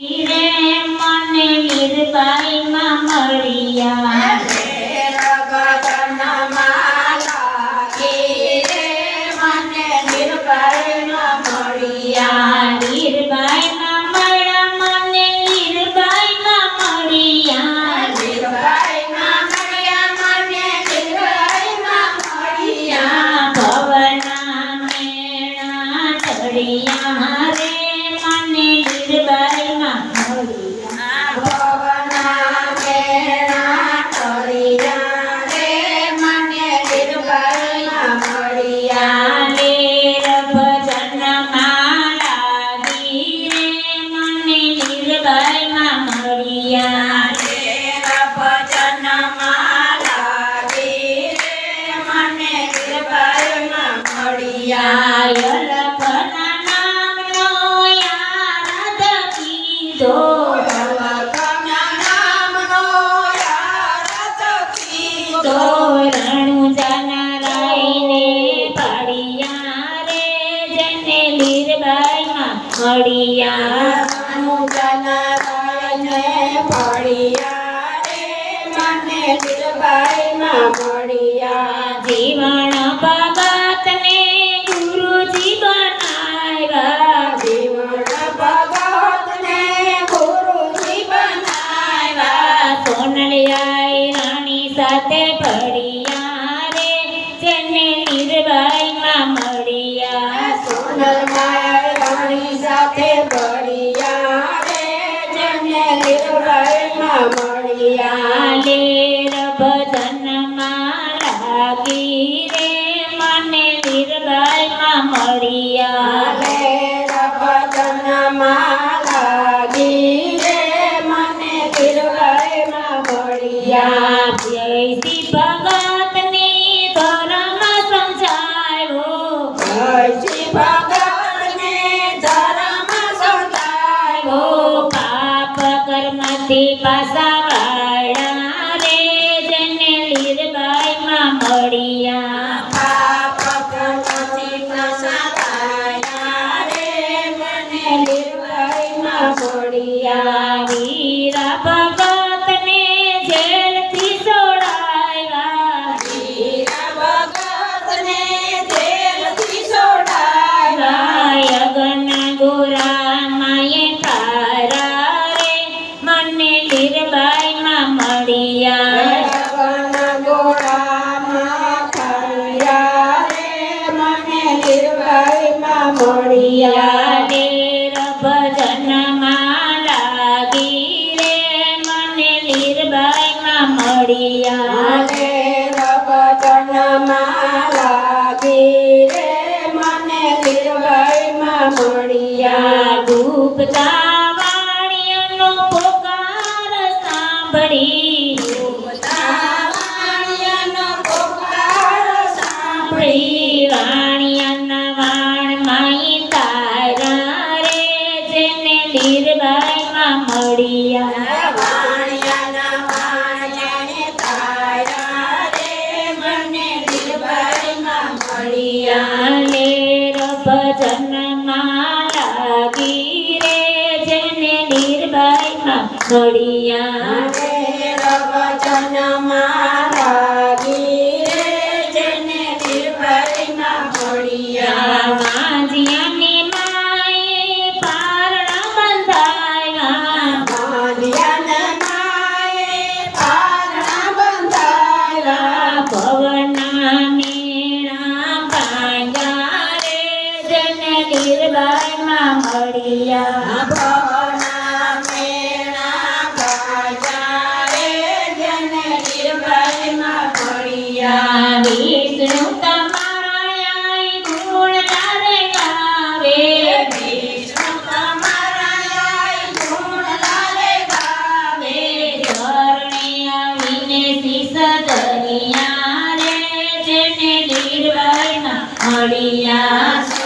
રે મને વીરબાઈ માં મળ્યા વીરબાઈ માં મળ્યા મને વીરબાઈ માં મળ્યા ભવના મેણા ચડિયા રે મને વીરબાઈ માં જીવન ભગત ને ગુરુજી બનાવ્યા સોનલિયાઈ રાણી સાથે ભળિયા રે જેને વીરબાઈ માં મળ્યા લેર ભજન માં લાગી રે મને વીરબાઈ માં મળ્યા જયસી ભગત ની ધર્મ સમજાવ્યો પાપ કર્મથી પાસા વાળા રે જેને વીરબાઈ માં મળ્યા વીર ભગત ને જેલથી છોડાવ્યા યજ્ઞ ગોરા માએ તારા રે મને વીરબાઈ માં મળ્યા લેર ભજન માં લાગી રે મને વીરબાઈ માં મળ્યા ડૂબતા વાણિયાનો પોકાર સાંભળી વાણિયાના વાણ માઈ તારા રે જેને વીરબાઈ માં મળ્યા લેર ભજન માં લાગી રે જેને વીરબાઈ માં મળ્યા માજીયાની માએ પારણા બંધાવ્યા ભવના મેણા બાંધ્યા રે જેને વીરબાઈ માં મળ્યા વિષ્ણુ તમારા ગુણ તારે ગાવે ચરણે આવીને શીશ ધર્યા રે જેને વીરબાઈ માં મળ્યા